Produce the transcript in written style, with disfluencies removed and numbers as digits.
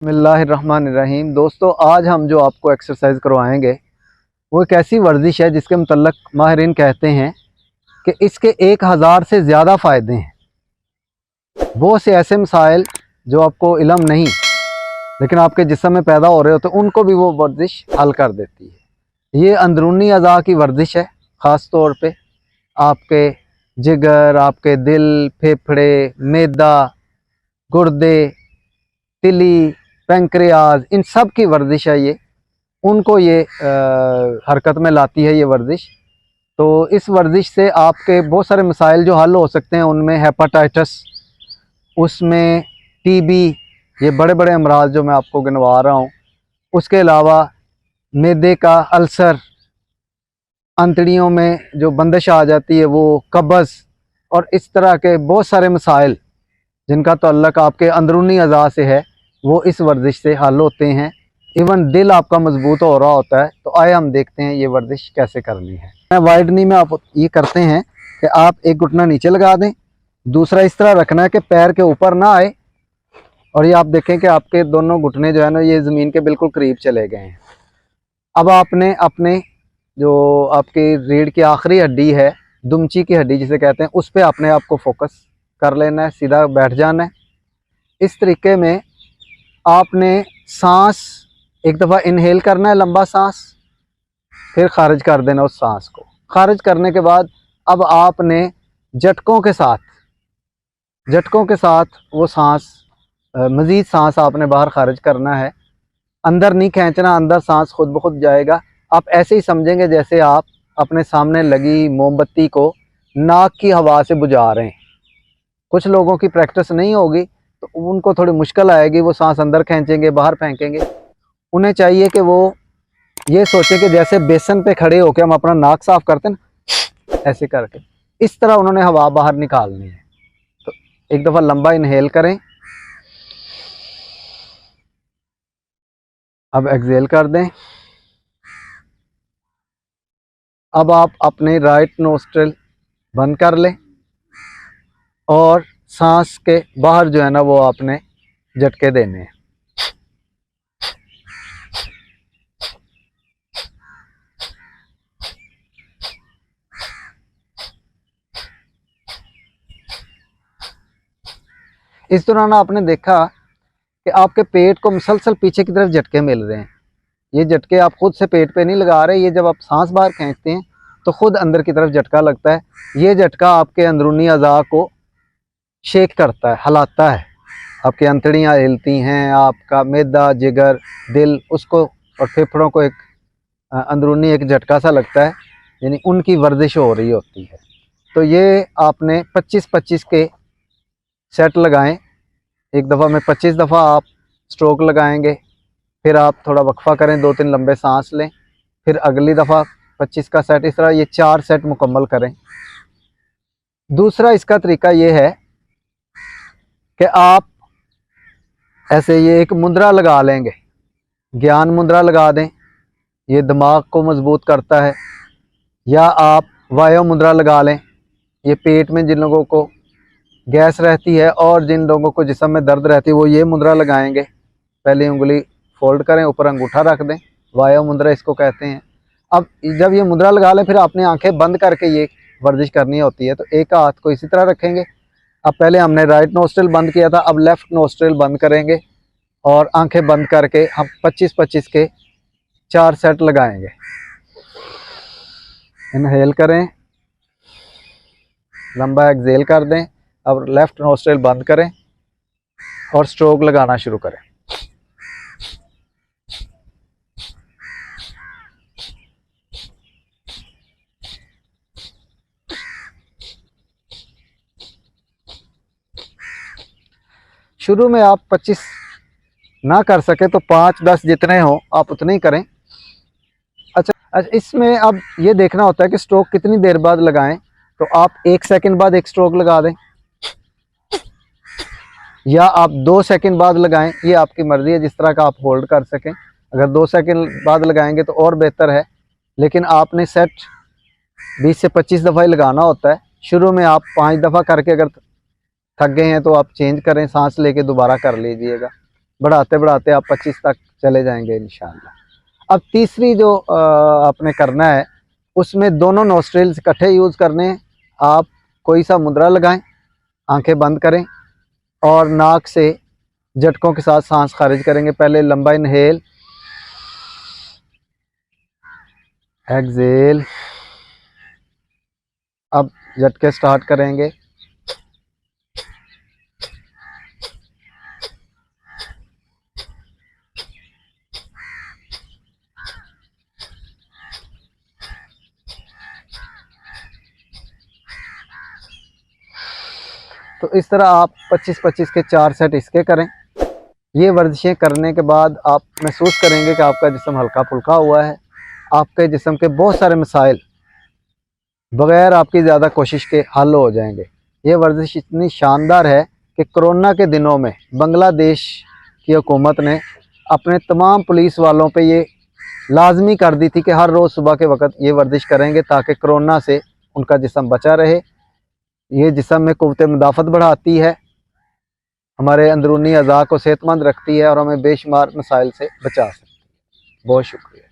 बिस्मिल्लाहिर्रहमानिर्रहीम। दोस्तों, आज हम जो आपको एक्सरसाइज करवाएंगे वो एक ऐसी वर्जिश है जिसके मुतल्लक माहिरीन कहते हैं कि इसके 1000 से ज़्यादा फ़ायदे हैं। बहुत से ऐसे मसाइल जो आपको इल्म नहीं लेकिन आपके जिस्म में पैदा हो रहे होते हैं उनको भी वो वर्जिश हल कर देती है। ये अंदरूनी अज़ा की वर्जिश है, ख़ास तौर पे आपके जिगर, आपके दिल, फेफड़े, मैदा, गुर्दे, तिली, पेंक्रियाज, इन सब की वर्जिश है ये। उनको ये हरकत में लाती है ये वर्जिश। तो इस वर्जिश से आपके बहुत सारे मसाइल जो हल हो सकते हैं, उनमें हेपाटाइटिस, उसमें टीबी, ये बड़े बड़े अमराज जो मैं आपको गिनवा रहा हूँ। उसके अलावा मैदे का अल्सर, अंतड़ियों में जो बंदिश आ जाती है वो कब्ज़, और इस तरह के बहुत सारे मसाइल जिनका तअल्लुक़ आपके अंदरूनी अज़ा से है वो इस वर्जिश से हल होते हैं। इवन दिल आपका मजबूत हो रहा होता है। तो आए हम देखते हैं ये वर्जिश कैसे करनी है। वाइड नी में आप ये करते हैं कि आप एक घुटना नीचे लगा दें, दूसरा इस तरह रखना है कि पैर के ऊपर ना आए, और ये आप देखें कि आपके दोनों घुटने जो है ना ये ज़मीन के बिल्कुल करीब चले गए हैं। अब आपने अपने जो आपकी रीढ़ की आखिरी हड्डी है, दुमची की हड्डी जिसे कहते हैं, उस पर अपने आप को फोकस कर लेना है, सीधा बैठ जाना है। इस तरीके में आपने सांस एक दफ़ा इनहेल करना है, लंबा सांस, फिर खारिज कर देना उस सांस को। खारिज करने के बाद अब आपने झटकों के साथ वो सांस, मज़ीद सांस आपने बाहर खारिज करना है। अंदर नहीं खींचना, अंदर सांस खुद ब खुद जाएगा। आप ऐसे ही समझेंगे जैसे आप अपने सामने लगी मोमबत्ती को नाक की हवा से बुझा रहे हैं। कुछ लोगों की प्रैक्टिस नहीं होगी तो उनको थोड़ी मुश्किल आएगी, वो सांस अंदर खींचेंगे, बाहर फेंकेंगे। उन्हें चाहिए कि वो ये सोचें कि जैसे बेसन पे खड़े होकर हम अपना नाक साफ करते हैं ना, ऐसे करके इस तरह उन्होंने हवा बाहर निकालनी है। तो एक दफ़ा लंबा इनहेल करें, अब एक्सहेल कर दें। अब आप अपने राइट नोस्ट्रिल बंद कर लें और सांस के बाहर जो है ना वो आपने झटके देने हैं। इस दौरान आपने देखा कि आपके पेट को मुसलसल पीछे की तरफ झटके मिल रहे हैं। ये झटके आप खुद से पेट पे नहीं लगा रहे, ये जब आप सांस बाहर खींचते हैं तो खुद अंदर की तरफ झटका लगता है। ये झटका आपके अंदरूनी अज़ा को शेक करता है, हिलाता है। आपकी अंतड़ियाँ हिलती हैं, आपका मैदा, जिगर, दिल, उसको और फेफड़ों को एक अंदरूनी एक झटका सा लगता है, यानी उनकी वर्जिश हो रही होती है। तो ये आपने 25-25 के सेट लगाएं। एक दफ़ा में 25 दफ़ा आप स्ट्रोक लगाएंगे, फिर आप थोड़ा वक्फा करें, 2-3 लंबे सांस लें, फिर अगली दफ़ा 25 का सेट, इस तरह ये 4 सेट मुकम्मल करें। दूसरा इसका तरीका ये है कि आप ऐसे ये एक मुद्रा लगा लेंगे, ज्ञान मुद्रा लगा दें, ये दिमाग को मजबूत करता है। या आप वायु मुद्रा लगा लें, ये पेट में जिन लोगों को गैस रहती है और जिन लोगों को जिस्म में दर्द रहती है वो ये मुद्रा लगाएंगे। पहली उंगली फोल्ड करें, ऊपर अंगूठा रख दें, वायु मुद्रा इसको कहते हैं। अब जब ये मुद्रा लगा लें फिर आपने आंखें बंद करके ये वर्जिश करनी होती है। तो एक हाथ को इसी तरह रखेंगे। अब पहले हमने राइट नोस्ट्रिल बंद किया था, अब लेफ़्ट नोस्ट्रिल बंद करेंगे और आंखें बंद करके हम 25-25 के 4 सेट लगाएंगे। इनहेल करें, लंबा एक्सहेल कर दें। अब लेफ़्ट नोस्ट्रिल बंद करें और स्ट्रोक लगाना शुरू करें। शुरू में आप 25 ना कर सके तो 5-10 जितने हो आप उतने ही करें। अच्छा, इसमें अब ये देखना होता है कि स्ट्रोक कितनी देर बाद लगाएं। तो आप 1 सेकंड बाद एक स्ट्रोक लगा दें या आप 2 सेकंड बाद लगाएं, ये आपकी मर्ज़ी है, जिस तरह का आप होल्ड कर सकें। अगर 2 सेकंड बाद लगाएंगे तो और बेहतर है, लेकिन आपने सेट 20 से 25 दफ़ा ही लगाना होता है। शुरू में आप 5 दफ़ा करके अगर थक गए हैं तो आप चेंज करें, सांस लेके दोबारा कर लीजिएगा। बढ़ाते बढ़ाते आप 25 तक चले जाएंगे इंशाल्लाह। अब तीसरी जो आपने करना है, उसमें दोनों नोस्ट्रिल्स इकट्ठे यूज़ करने हैं। आप कोई सा मुद्रा लगाएं, आंखें बंद करें और नाक से झटकों के साथ सांस खारिज करेंगे। पहले लंबा इनहेल, एक्सेल। अब झटके स्टार्ट करेंगे। तो इस तरह आप 25-25 के 4 सेट इसके करें। ये वर्जिशें करने के बाद आप महसूस करेंगे कि आपका जिस्म हल्का फुल्का हुआ है। आपके जिस्म के बहुत सारे मसाइल बग़ैर आपकी ज़्यादा कोशिश के हल हो जाएंगे। ये वर्जिश इतनी शानदार है कि कोरोना के दिनों में बांग्लादेश की हुकूमत ने अपने तमाम पुलिस वालों पे ये लाजमी कर दी थी कि हर रोज़ सुबह के वक्त ये वर्जिश करेंगे ताकि कोरोना से उनका जिस्म बचा रहे। ये जिस्म में क़ुव्वत मुदाफ़त बढ़ाती है, हमारे अंदरूनी अज़ा को सेहतमंद रखती है और हमें बेशुमार मसाइल से बचा सकती है। बहुत शुक्रिया।